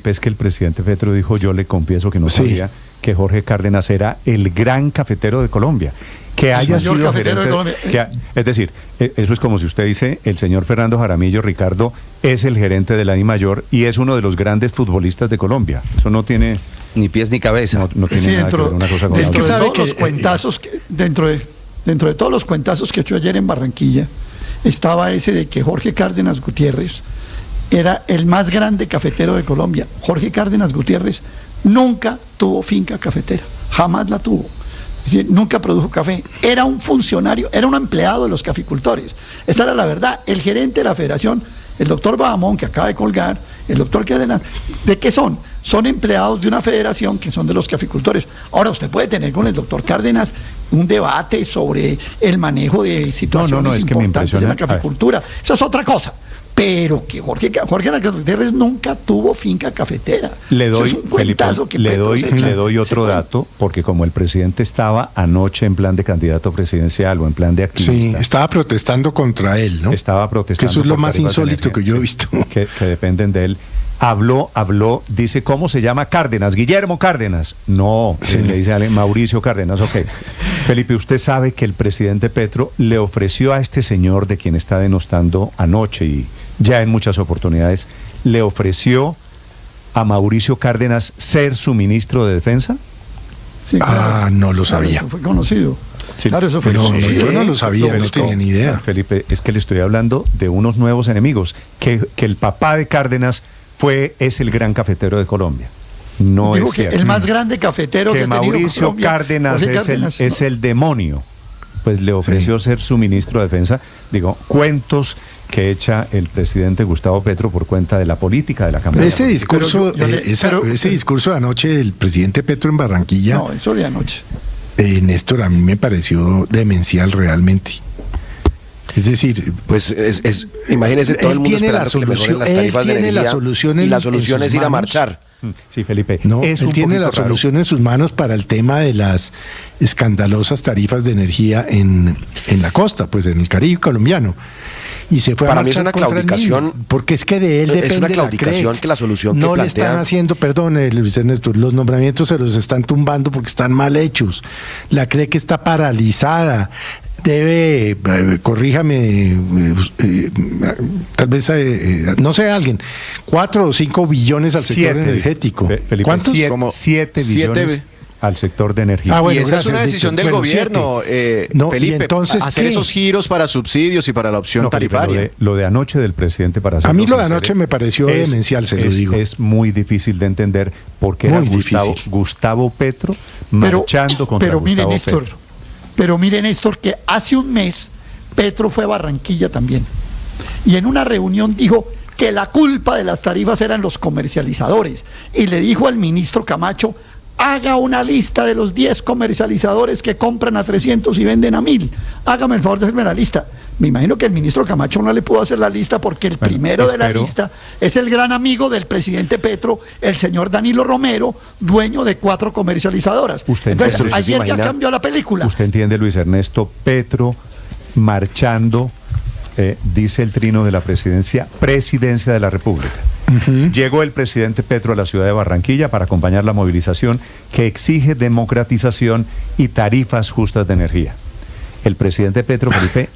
Es que el presidente Petro dijo, yo le confieso que no Sí. sabía que Jorge Cárdenas era el gran cafetero de Colombia. Que haya mayor sido cafetero de Colombia. es decir, eso es como si usted dice, el señor Fernando Jaramillo Ricardo es el gerente de la DIMAYOR y es uno de los grandes futbolistas de Colombia. Eso no tiene Ni pies ni cabeza. no tiene Sí, nada que dentro, ver una cosa con la dentro otra. de sabe todos que, los cuentazos dentro de todos los cuentazos que echó ayer en Barranquilla estaba ese de que Jorge Cárdenas Gutiérrez era el más grande cafetero de Colombia. Jorge Cárdenas Gutiérrez nunca tuvo finca cafetera, jamás la tuvo. Es decir, nunca produjo café. Era un funcionario, era un empleado de los caficultores. Esa era la verdad. El gerente de la federación, el doctor Bahamón, que acaba de colgar, el doctor Cárdenas, ¿de qué son? Son empleados de una federación que son de los caficultores. Ahora, usted puede tener con el doctor Cárdenas un debate sobre el manejo de situaciones es que me importantes en la impresiona. caficultura. Eso es otra cosa. Pero que Jorge Gutiérrez nunca tuvo finca cafetera. Le Eso doy, es un Felipe, cuentazo que Petro se echa. le doy otro Se dato, porque como el presidente estaba anoche en plan de candidato presidencial o en plan de Sí, activista, estaba protestando contra él, ¿no? estaba protestando. Que eso es lo por más tarifas de insólito energía, que yo he sí, visto. que dependen de él. Habló, dice, ¿cómo se llama Cárdenas? Guillermo Cárdenas. No, Sí. le dice a Mauricio Cárdenas, ok. Felipe, usted sabe que el presidente Petro le ofreció a este señor de quien está denostando anoche y ya en muchas oportunidades, le ofreció a Mauricio Cárdenas ser su ministro de Defensa. Sí, Ah, no lo sabía. Eso fue conocido. Sí, Claro, eso fue No, conocido. yo no lo sabía, no tenía ni idea. Felipe, es que le estoy hablando de unos nuevos enemigos, que el papá de Cárdenas es el gran cafetero de Colombia. No Digo es que cierto. el más grande cafetero que Que ha tenido Mauricio Colombia, Cárdenas Jorge es Cárdenas, es ¿no? el demonio. Pues le ofreció ser su ministro de Defensa. Digo, cuentos que echa el presidente Gustavo Petro por cuenta de la política de la campaña. Ese discurso, Pero ese discurso de anoche del presidente Petro en Barranquilla, No, eso de anoche. Néstor, a mí me pareció demencial realmente. Es decir, Pues imagínese todo él el mundo tiene la esperando que le mejoren solución, las él tarifas de tiene energía la solución y en- la en solución sus es ir a manos. marchar. Sí, Felipe. no, es él un tiene poquito la raro. solución en sus manos para el tema de las escandalosas tarifas de energía en la costa, pues en el Caribe colombiano. Y se fue Para a mí es marchar una contra el claudicación. mismo, porque es que de él Es depende una la claudicación CREC. que la solución que no le plantea- están haciendo, perdón, Luis Ernesto, los nombramientos se los están tumbando porque están mal hechos. La CREC está paralizada. Debe, corríjame, tal vez, no sé, alguien, 4 o 5 billones al sector energético. Felipe, ¿Cuántos? Como 7 siete billones al sector de energía. Ah, bueno, y esa es una gracias, decisión Víctor. del Bueno, gobierno, 7. No, y Felipe, entonces, hacer ¿qué? esos giros para subsidios y para la opción No, Felipe, tarifaria. lo de anoche del presidente para A mí serlo lo de sincero, anoche me pareció demencial, se lo digo. Es muy difícil de entender porque era Muy difícil. Gustavo Petro Pero, marchando contra pero mire, Gustavo Néstor, Petro. pero mire, Néstor, que hace un mes Petro fue a Barranquilla también. Y en una reunión dijo que la culpa de las tarifas eran los comercializadores. Y le dijo al ministro Camacho, haga una lista de los 10 comercializadores que compran a 300 y venden a 1000. Hágame el favor de hacerme la lista. Me imagino que el ministro Camacho no le pudo hacer la lista porque el Bueno, primero de la espero- lista es el gran amigo del presidente Petro, el señor Danilo Romero, dueño de 4 comercializadoras. Usted Entonces, entiende. ¿Usted se ayer ya imagina? cambió la película. Usted entiende, Luis Ernesto, Petro marchando, dice el trino de la presidencia de la República. Llegó el presidente Petro a la ciudad de Barranquilla para acompañar la movilización que exige democratización y tarifas justas de energía. El presidente Petro, Felipe,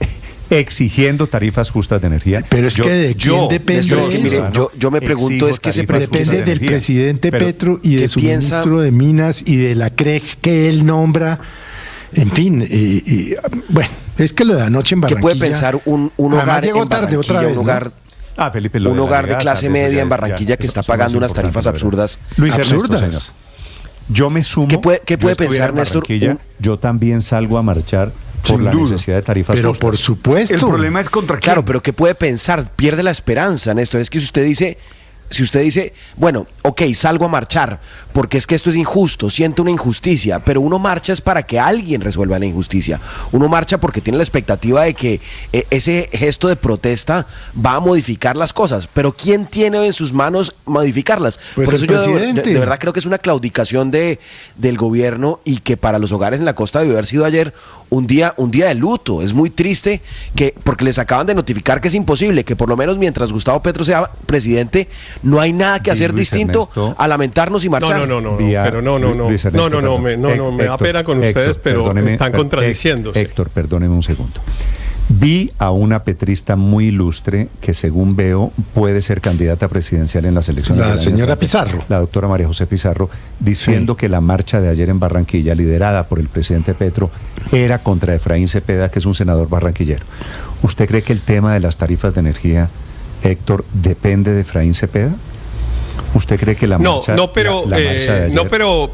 exigiendo tarifas justas de energía. Pero es que ¿de quién depende Néstor, es que mire, eso? yo me pregunto, es que ese Depende del presidente Pero, Petro y de ¿qué su piensa? ministro de Minas y de la CREC que él nombra. En fin, bueno, es que lo de anoche en ¿Qué Barranquilla... puede pensar un Además, hogar llegó en tarde otra Barranquilla, vez, un ¿no? hogar, Felipe, lo un de la hogar de legalidad, clase eso media ya- en Barranquilla ya, que está eso es pagando unas importante, tarifas la verdad. absurdas? Luis Ernesto, Absurdas. señor, yo me sumo. ¿Qué puede yo pensar, estuviera en Néstor? Barranquilla, yo también salgo a marchar por Sin la duda. necesidad de tarifas Pero justas. por supuesto. El problema es contra quién. Claro, pero ¿qué puede pensar? Pierde la esperanza, Néstor. Es que si usted dice, bueno, ok, salgo a marchar, porque es que esto es injusto, siento una injusticia, pero uno marcha es para que alguien resuelva la injusticia. Uno marcha porque tiene la expectativa de que ese gesto de protesta va a modificar las cosas, pero ¿quién tiene en sus manos modificarlas? Pues Por eso el yo presidente. de verdad creo que es una claudicación del gobierno y que para los hogares en la costa debió haber sido ayer un día de luto. Es muy triste porque les acaban de notificar que es imposible, que por lo menos mientras Gustavo Petro sea presidente No hay nada que Sí, hacer Luis distinto Ernesto. a lamentarnos y marchar. Luis Ernesto, me da pena con ustedes, pero perdóneme, están contradiciéndose. Héctor, perdóneme un segundo. Vi a una petrista muy ilustre que, según veo, puede ser candidata presidencial en las elecciones. La del año señora entrante, Pizarro. La doctora María José Pizarro, diciendo Sí. que la marcha de ayer en Barranquilla, liderada por el presidente Petro, era contra Efraín Cepeda, que es un senador barranquillero. ¿Usted cree que el tema de las tarifas de energía, Héctor, depende de Efraín Cepeda? ¿Usted cree que la marcha, la marcha de ayer...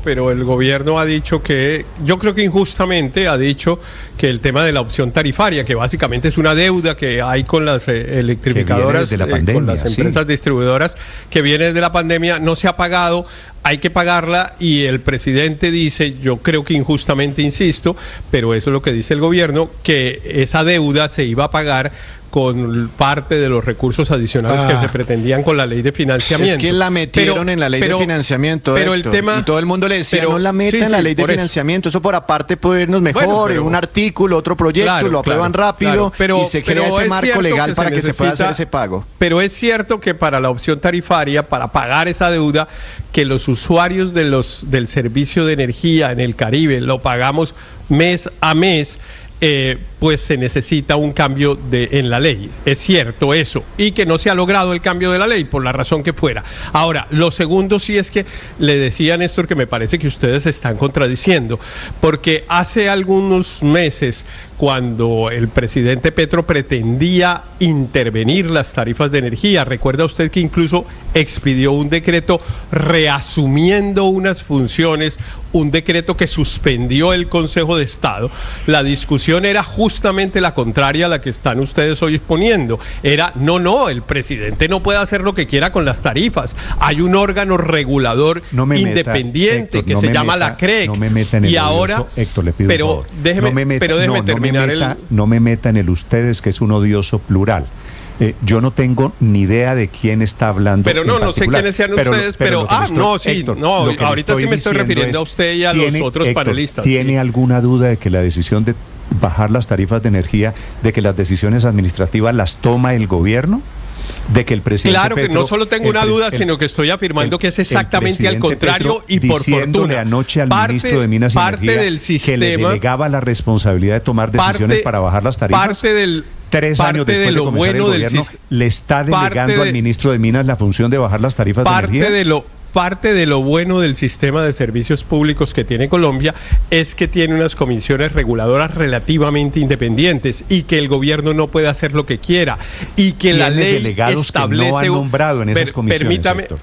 pero el gobierno ha dicho que, yo creo que injustamente ha dicho que el tema de la opción tarifaria, que básicamente es una deuda que hay con las electrificadoras, Que viene desde la pandemia, con las empresas distribuidoras, que viene desde la pandemia, no se ha pagado, hay que pagarla, y el presidente dice, yo creo que injustamente, insisto, pero eso es lo que dice el gobierno, que esa deuda se iba a pagar con parte de los recursos adicionales que se pretendían con la ley de financiamiento. Es que la metieron en la ley de financiamiento, pero Héctor, el tema, y todo el mundo le decía, pero, no la meta en la ley de por financiamiento, eso por aparte puede irnos mejor, Bueno, pero- un artículo, otro proyecto, Claro, lo aprueban claro, rápido, claro, pero- y se pero crea ese es marco cierto legal que para se que se pueda hacer necesita- ese pago. Pero es cierto que para la opción tarifaria, para pagar esa deuda, que los usuarios del servicio de energía en el Caribe lo pagamos mes a mes, pues se necesita un cambio en la ley. Es cierto eso. Y que no se ha logrado el cambio de la ley, por la razón que fuera. Ahora, lo segundo sí es que le decía a Néstor que me parece que ustedes se están contradiciendo. Porque hace algunos meses, cuando el presidente Petro pretendía intervenir las tarifas de energía, recuerda usted que incluso expidió un decreto reasumiendo unas funciones, un decreto que suspendió el Consejo de Estado. La discusión era justamente la contraria a la que están ustedes hoy exponiendo. Era, no, el presidente no puede hacer lo que quiera con las tarifas. Hay un órgano regulador independiente, Héctor, que no se me llama meta- la CREC. No me meta en el y ahora, odioso, Héctor, le pido pero un favor. déjeme, No me meta- pero déjeme no me terminar meta- No me meta en el ustedes, que es un odioso plural. Yo no tengo ni idea de quién está hablando. Pero no, en no sé particular. quiénes sean lo ustedes, pero lo que le estoy- no, sí, Héctor, no, lo que le ahorita sí me estoy diciendo refiriendo a usted y a los otros Héctor, panelistas. ¿Tiene sí. alguna duda de que la decisión de bajar las tarifas de energía, de que las decisiones administrativas las toma el gobierno? De que el presidente Claro que Petro, no solo tengo una duda, sino que estoy afirmando que es exactamente al contrario, y por diciéndole fortuna. anoche al ministro de Minas y parte Energía del sistema, que le delegaba la responsabilidad de tomar decisiones para bajar las tarifas. Parte del 3 años parte después de de lo comenzar bueno el del gobierno, sis- le está parte delegando de- al ministro de Minas la función de bajar las tarifas de energía. Parte de lo bueno del sistema de servicios públicos que tiene Colombia es que tiene unas comisiones reguladoras relativamente independientes y que el gobierno no puede hacer lo que quiera y que la Tiene ley delegados que no establece han nombrado en esas comisiones, Héctor.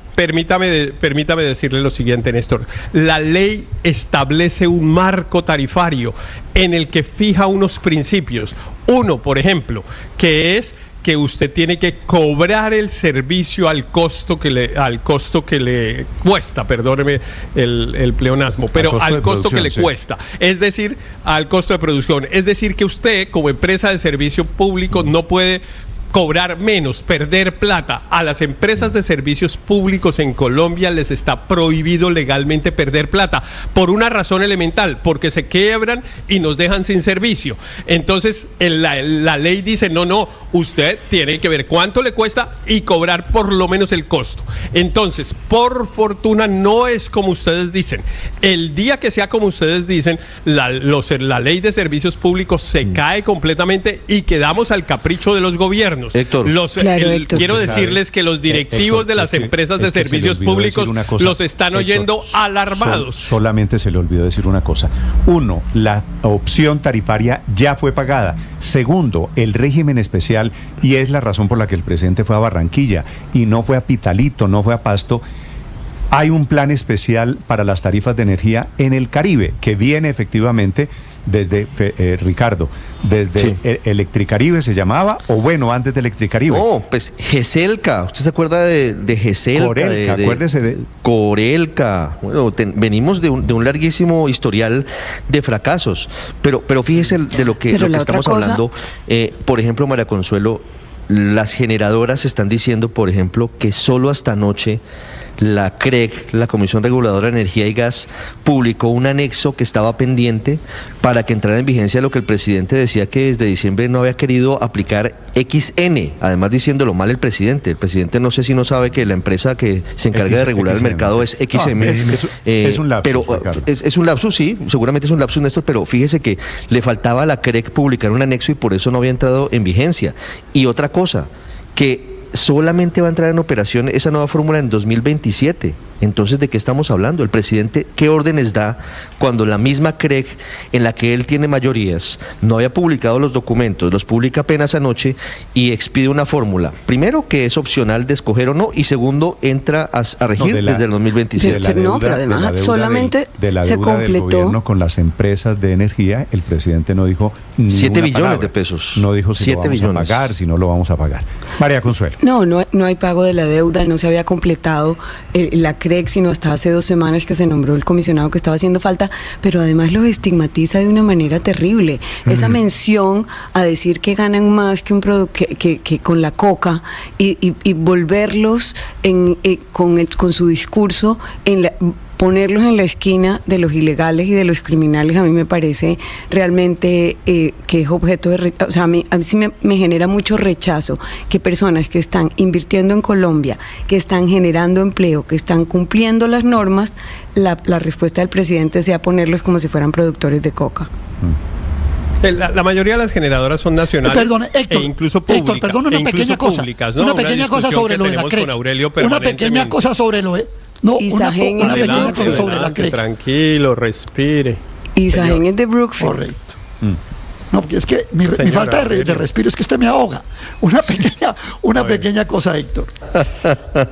Permítame decirle lo siguiente, Néstor. La ley establece un marco tarifario en el que fija unos principios. Uno, por ejemplo, que es que usted tiene que cobrar el servicio al costo que le cuesta, perdóneme el pleonasmo, pero al costo que le cuesta, es decir, al costo de producción, es decir, que usted como empresa de servicio público no puede cobrar menos, perder plata. A las empresas de servicios públicos en Colombia les está prohibido legalmente perder plata por una razón elemental, porque se quiebran y nos dejan sin servicio. Entonces la ley dice, no, usted tiene que ver cuánto le cuesta y cobrar por lo menos el costo. Entonces, por fortuna no es como ustedes dicen. El día que sea como ustedes dicen, la ley de servicios públicos se cae completamente y quedamos al capricho de los gobiernos. Héctor. Héctor. Quiero decirles que los directivos de las empresas de servicios públicos los están oyendo alarmados. Solamente se le olvidó decir una cosa. Uno, la opción tarifaria ya fue pagada. Segundo, el régimen especial, y es la razón por la que el presidente fue a Barranquilla y no fue a Pitalito, no fue a Pasto. Hay un plan especial para las tarifas de energía en el Caribe, que viene efectivamente desde, Ricardo, desde Sí. Electricaribe se llamaba, o bueno, antes de Electricaribe. No, pues GESELCA, ¿usted se acuerda de GESELCA? Corelca, acuérdese de... Corelca. Bueno, venimos de un larguísimo historial de fracasos, pero fíjese de lo que Pero la otra estamos cosa... hablando. Por ejemplo, María Consuelo, las generadoras están diciendo, por ejemplo, que solo hasta anoche la CREG, la Comisión Reguladora de Energía y Gas, publicó un anexo que estaba pendiente para que entrara en vigencia lo que el presidente decía que desde diciembre no había querido aplicar XN, además diciéndolo mal el presidente. El presidente no sé si no sabe que la empresa que se encarga de regular el mercado es XM. Es un lapsus, pero Ricardo. es un lapsus, sí, seguramente es un lapsus, Néstor, pero fíjese que le faltaba a la CREG publicar un anexo y por eso no había entrado en vigencia. Y otra cosa, que solamente va a entrar en operación esa nueva fórmula en 2027. Entonces, ¿de qué estamos hablando? El presidente, ¿qué órdenes da cuando la misma CREG, en la que él tiene mayorías, no había publicado los documentos, los publica apenas anoche y expide una fórmula? Primero, que es opcional de escoger o no, y segundo, entra a regir desde el 2027. Pero además solamente de la se deuda del completó. gobierno con las empresas de energía, el presidente no dijo ni 7 una billones palabra. de pesos. No dijo si 7 lo vamos billones. a pagar, si no lo vamos a pagar. María Consuelo. No hay pago de la deuda, no se había completado la CREG, sino hasta hace 2 semanas que se nombró el comisionado que estaba haciendo falta, pero además los estigmatiza de una manera terrible. Esa mención a decir que ganan más que un que con la coca y volverlos con su discurso ponerlos en la esquina de los ilegales y de los criminales, a mí me parece realmente que es objeto de... O sea, a mí sí me genera mucho rechazo que personas que están invirtiendo en Colombia, que están generando empleo, que están cumpliendo las normas, la respuesta del presidente sea ponerlos como si fueran productores de coca. La mayoría de las generadoras son nacionales Héctor, e incluso públicas. Héctor, perdón, una pequeña cosa. Públicas, ¿no? Una pequeña cosa sobre lo de la CREG. Una pequeña cosa sobre lo de... No, una pequeña cosa sobre la CREG. Tranquilo, respire. Isagen es de Brookfield. Correcto. No, porque es que mi falta de respiro es que usted me ahoga. Una pequeña cosa, Héctor.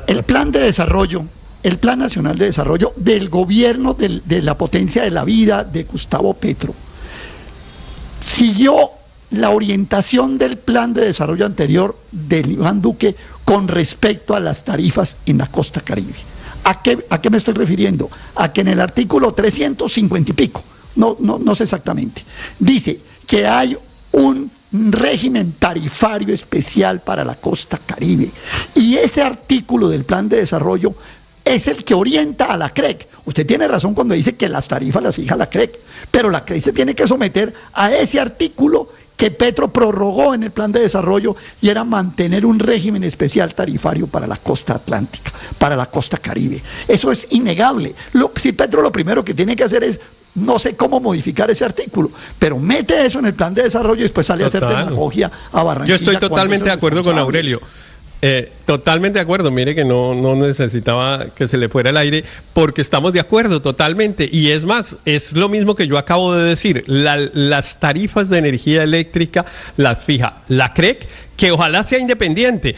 El plan de desarrollo, el Plan Nacional de Desarrollo del gobierno de la potencia de la vida de Gustavo Petro, siguió la orientación del plan de desarrollo anterior de Iván Duque con respecto a las tarifas en la costa Caribe. ¿A qué me estoy refiriendo? A que en el artículo 350 y pico, no sé exactamente, dice que hay un régimen tarifario especial para la costa Caribe. Y ese artículo del plan de desarrollo es el que orienta a la CREG. Usted tiene razón cuando dice que las tarifas las fija la CREG, pero la CREG se tiene que someter a ese artículo que Petro prorrogó en el plan de desarrollo, y era mantener un régimen especial tarifario para la costa atlántica, para la costa Caribe. Eso es innegable. Si Petro lo primero que tiene que hacer es, no sé cómo modificar ese artículo, pero mete eso en el plan de desarrollo y después sale a hacer demagogia a Barranquilla. Yo estoy totalmente de acuerdo con Aurelio. Totalmente de acuerdo, mire que no necesitaba que se le fuera el aire, porque estamos de acuerdo totalmente, y es más, es lo mismo que yo acabo de decir, las tarifas de energía eléctrica las fija la CREG, que ojalá sea independiente,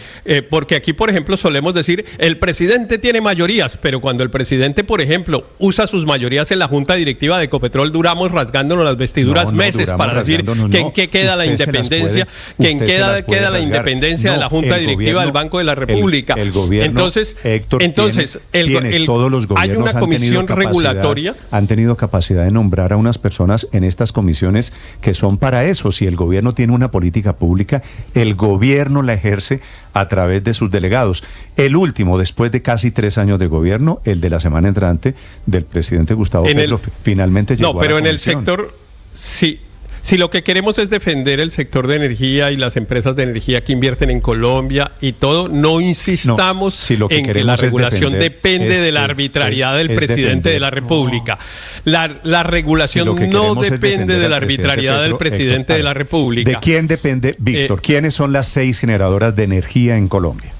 porque aquí, por ejemplo, solemos decir, el presidente tiene mayorías, pero cuando el presidente, por ejemplo, usa sus mayorías en la junta directiva de Ecopetrol, duramos rasgándonos las vestiduras meses para decir que en qué queda la independencia, que en qué queda la independencia de la junta directiva del Banco de la República. El gobierno, entonces, Héctor, todos los gobiernos hay una comisión regulatoria. Han tenido capacidad de nombrar a unas personas en estas comisiones que son para eso. Si el gobierno tiene una política pública, el gobierno la ejerce a través de sus delegados. El último, después de casi 3 años de gobierno, el de la semana entrante del presidente Gustavo Petro, finalmente llegó a la pero en el comisión. sector, sí. Si lo que queremos es defender el sector de energía y las empresas de energía que invierten en Colombia y todo, no insistamos en que la regulación depende de la arbitrariedad del presidente de la República. La regulación no depende de la arbitrariedad del presidente de la República. ¿De quién depende, Víctor? ¿Quiénes son las 6 generadoras de energía en Colombia?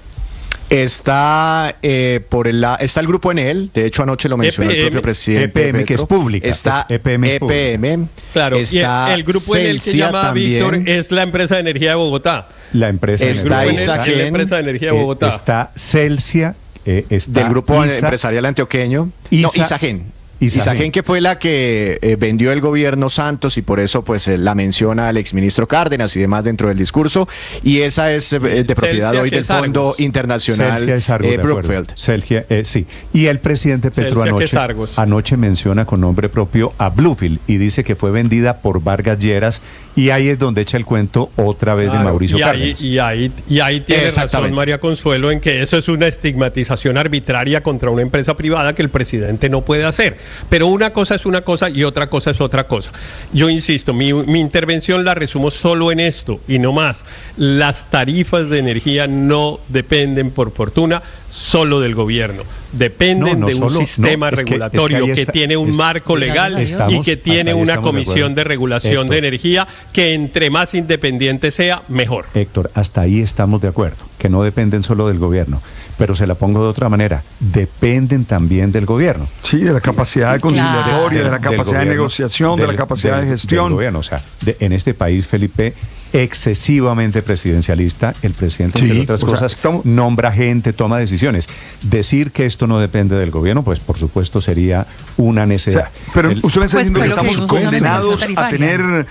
Está está el grupo Enel, de hecho anoche lo mencionó el propio presidente EPM, Petro. que es pública. Está EPM, claro, está y el grupo Enel que llama Víctor es la empresa de energía de Bogotá. La empresa está de Isagen, la empresa de energía de Bogotá. Está Celsia, está del grupo ISA, empresarial antioqueño. ISA, no, Isagen. Isagen, que fue la que vendió el gobierno Santos y por eso pues la menciona al exministro Cárdenas y demás dentro del discurso, y esa es de propiedad Celsia, hoy del Fondo Internacional Celsia es Argos, de acuerdo. Brookfield. Celsia, sí. Y el presidente Petro Celsia, que es Argos. anoche menciona con nombre propio a Bluefield y dice que fue vendida por Vargas Lleras, y ahí es donde echa el cuento otra vez de Mauricio Cárdenas. Y ahí tiene razón María Consuelo en que eso es una estigmatización arbitraria contra una empresa privada que el presidente no puede hacer. Pero una cosa es una cosa y otra cosa es otra cosa. Yo insisto, mi intervención la resumo solo en esto y no más. Las tarifas de energía no dependen, por fortuna, solo del gobierno. Dependen de un sistema regulatorio que tiene un marco legal y que tiene una comisión de regulación de energía que entre más independiente sea, mejor. Héctor, hasta ahí estamos de acuerdo, que no dependen solo del gobierno. Pero se la pongo de otra manera, dependen también del gobierno. Sí, de la capacidad de conciliatoria, de la capacidad de negociación, de la capacidad de gestión. Del gobierno. O sea, en este país, Felipe, excesivamente presidencialista, el presidente, entre otras cosas, nombra gente, toma decisiones. Decir que esto no depende del gobierno, pues por supuesto sería una necedad. Pero usted me está diciendo que estamos condenados a tener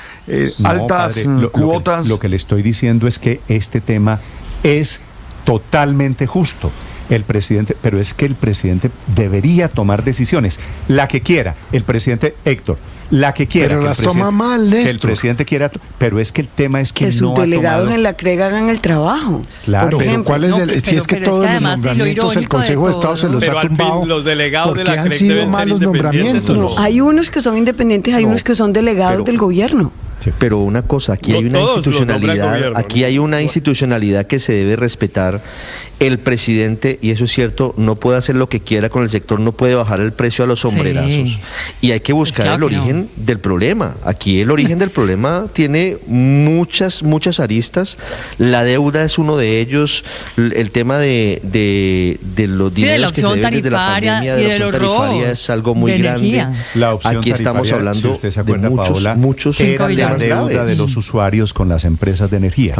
altas cuotas. Lo que le estoy diciendo es que este tema es totalmente justo. El presidente, pero es que el presidente debería tomar decisiones, la que quiera, el presidente Héctor, la que quiera. Pero que las toma mal, Néstor. Que el presidente quiera, pero es que el tema es que sus no delegados ha tomado... en la CREG hagan el trabajo. Claro, por ejemplo. ¿Cuál es si es que todos los nombramientos el Consejo de Estado se los ha tumbado? Los delegados de la han CREG sido deben ser malos nombramientos. No, hay unos que son independientes, hay unos que son delegados del gobierno. Pero una cosa, aquí hay una institucionalidad, aquí hay una institucionalidad que se debe respetar. El presidente, y eso es cierto, no puede hacer lo que quiera con el sector, no puede bajar el precio a los sombrerazos. Sí. Y hay que buscar el origen del problema. Aquí el origen del problema tiene muchas aristas. La deuda es uno de ellos. El tema de los dineros que se deben desde la pandemia, de la opción tarifaria, es algo muy grande. Aquí estamos hablando, si usted se acuerda, de muchos era la deuda de los usuarios con las empresas de energía.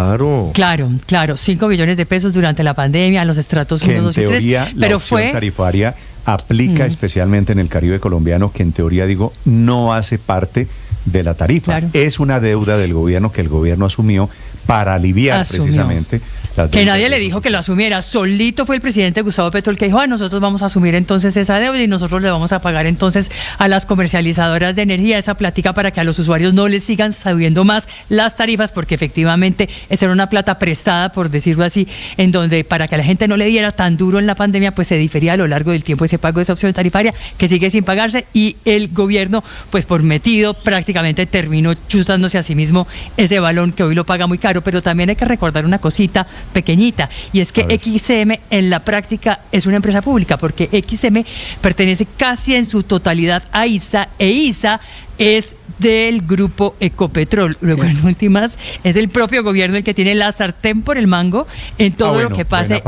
Claro, 5 billones de pesos durante la pandemia, los estratos 1, 2 y 3. Pero la opción tarifaria aplica especialmente en el Caribe colombiano, que en teoría, no hace parte de la tarifa. Claro. Es una deuda del gobierno que el gobierno asumió para aliviar precisamente las que nadie le dijo que lo asumiera, solito fue el presidente Gustavo Petro el que dijo, nosotros vamos a asumir entonces esa deuda y nosotros le vamos a pagar entonces a las comercializadoras de energía esa plática para que a los usuarios no les sigan subiendo más las tarifas, porque efectivamente esa era una plata prestada, por decirlo así, en donde para que a la gente no le diera tan duro en la pandemia, pues se difería a lo largo del tiempo ese pago de esa opción tarifaria que sigue sin pagarse, y el gobierno, pues por metido, prácticamente terminó chustándose a sí mismo ese balón que hoy lo paga muy caro. Pero también hay que recordar una cosita pequeñita, y es que XM en la práctica es una empresa pública, porque XM pertenece casi en su totalidad a ISA, e ISA es del grupo Ecopetrol. Luego, en últimas, es el propio gobierno el que tiene la sartén por el mango en todo lo que pase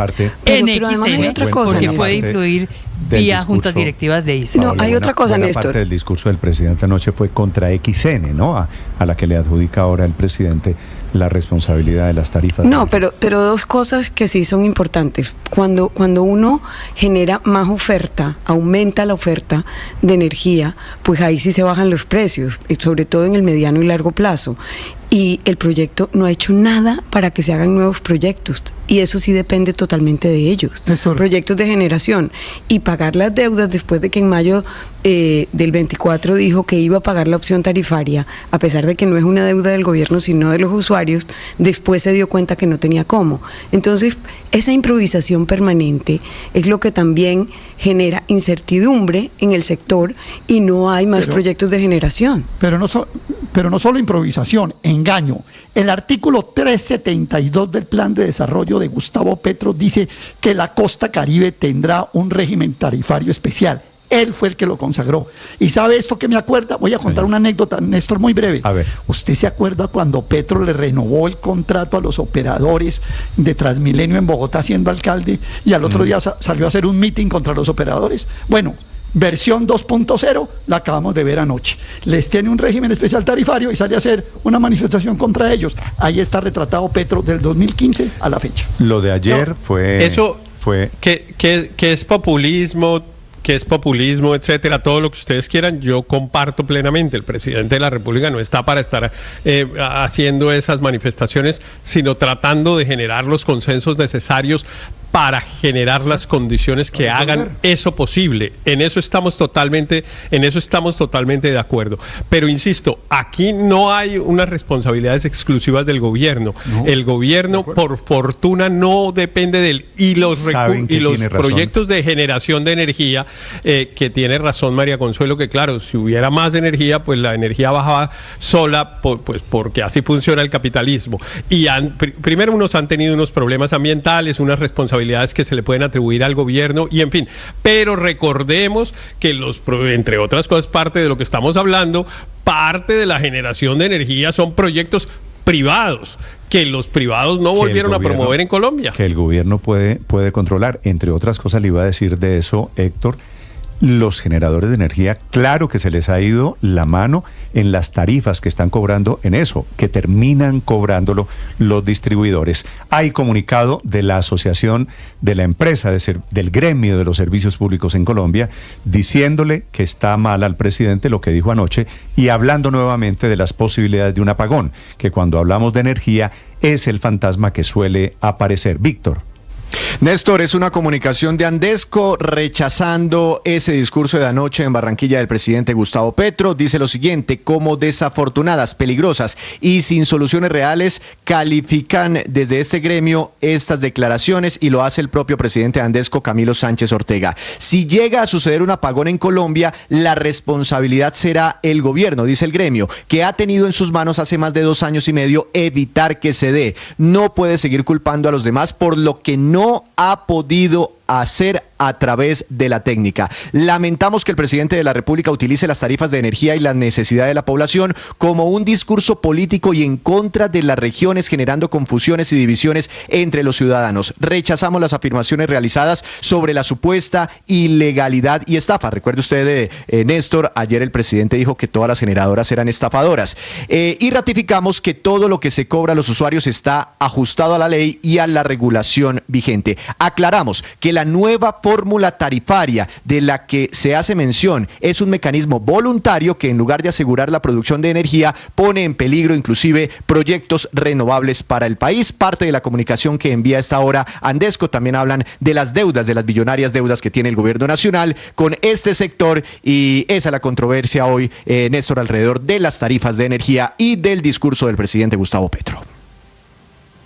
en XM, porque puede influir vía juntas directivas de ISA. No, hay otra cosa, Néstor. Parte del discurso del presidente anoche fue contra XN, ¿no? A la que le adjudica ahora el presidente la responsabilidad de las tarifas. No, pero dos cosas que sí son importantes. Cuando uno genera más oferta, aumenta la oferta de energía, pues ahí sí se bajan los precios, sobre todo en el mediano y largo plazo. Y el proyecto no ha hecho nada para que se hagan nuevos proyectos, y eso sí depende totalmente de ellos. Néstor. Proyectos de generación, y pagar las deudas después de que en mayo del 24 dijo que iba a pagar la opción tarifaria, a pesar de que no es una deuda del gobierno sino de los usuarios, después se dio cuenta que no tenía cómo. Entonces, esa improvisación permanente es lo que también genera incertidumbre en el sector, y no hay más proyectos de generación. Pero no solo improvisación, engaño. El artículo 372 del Plan de Desarrollo de Gustavo Petro dice que la costa Caribe tendrá un régimen tarifario especial. Él fue el que lo consagró. ¿Y sabe esto que me acuerda? Voy a contar una anécdota, Néstor, muy breve. A ver. ¿Usted se acuerda cuando Petro le renovó el contrato a los operadores de Transmilenio en Bogotá siendo alcalde, y al otro día salió a hacer un meeting contra los operadores? Bueno, versión 2.0 la acabamos de ver anoche. Les tiene un régimen especial tarifario y sale a hacer una manifestación contra ellos. Ahí está retratado Petro del 2015 a la fecha. Lo de ayer fue... Eso fue... que es populismo, que es populismo, etcétera, todo lo que ustedes quieran, yo comparto plenamente. El presidente de la República no está para estar haciendo esas manifestaciones, sino tratando de generar los consensos necesarios para generar las condiciones que hagan eso posible. En eso estamos totalmente de acuerdo. Pero insisto, aquí no hay unas responsabilidades exclusivas del gobierno. No, el gobierno, por fortuna, no depende de él. Y los proyectos de generación de energía, que tiene razón María Consuelo, que claro, si hubiera más energía, pues la energía bajaba sola, pues porque así funciona el capitalismo. Y primero unos han tenido unos problemas ambientales, unas responsabilidades que se le pueden atribuir al gobierno y en fin, pero recordemos que entre otras cosas, parte de lo que estamos hablando, parte de la generación de energía son proyectos privados que los privados no volvieron a promover en Colombia. Que el gobierno puede controlar. Entre otras cosas, le iba a decir de eso, Héctor, los generadores de energía, claro que se les ha ido la mano en las tarifas que están cobrando en eso, que terminan cobrándolo los distribuidores. Hay comunicado de la Asociación de la Empresa, del gremio de los servicios públicos en Colombia, diciéndole que está mal al presidente lo que dijo anoche y hablando nuevamente de las posibilidades de un apagón, que cuando hablamos de energía es el fantasma que suele aparecer. Víctor. Néstor, es una comunicación de Andesco rechazando ese discurso de anoche en Barranquilla del presidente Gustavo Petro. Dice lo siguiente: como desafortunadas, peligrosas y sin soluciones reales, califican desde este gremio estas declaraciones, y lo hace el propio presidente de Andesco, Camilo Sánchez Ortega. Si llega a suceder un apagón en Colombia, la responsabilidad será el gobierno, dice el gremio, que ha tenido en sus manos hace más de 2 años y medio evitar que se dé. No puede seguir culpando a los demás por lo que no ha podido hacer a través de la técnica. Lamentamos que el presidente de la República utilice las tarifas de energía y la necesidad de la población como un discurso político y en contra de las regiones, generando confusiones y divisiones entre los ciudadanos. Rechazamos las afirmaciones realizadas sobre la supuesta ilegalidad y estafa. Recuerde usted, Néstor, ayer el presidente dijo que todas las generadoras eran estafadoras. Y ratificamos que todo lo que se cobra a los usuarios está ajustado a la ley y a la regulación vigente. Aclaramos que la nueva fórmula tarifaria de la que se hace mención es un mecanismo voluntario que, en lugar de asegurar la producción de energía, pone en peligro inclusive proyectos renovables para el país. Parte de la comunicación que envía a esta hora Andesco también hablan de las deudas, de las billonarias deudas que tiene el gobierno nacional con este sector, y esa es la controversia hoy, Néstor, alrededor de las tarifas de energía y del discurso del presidente Gustavo Petro.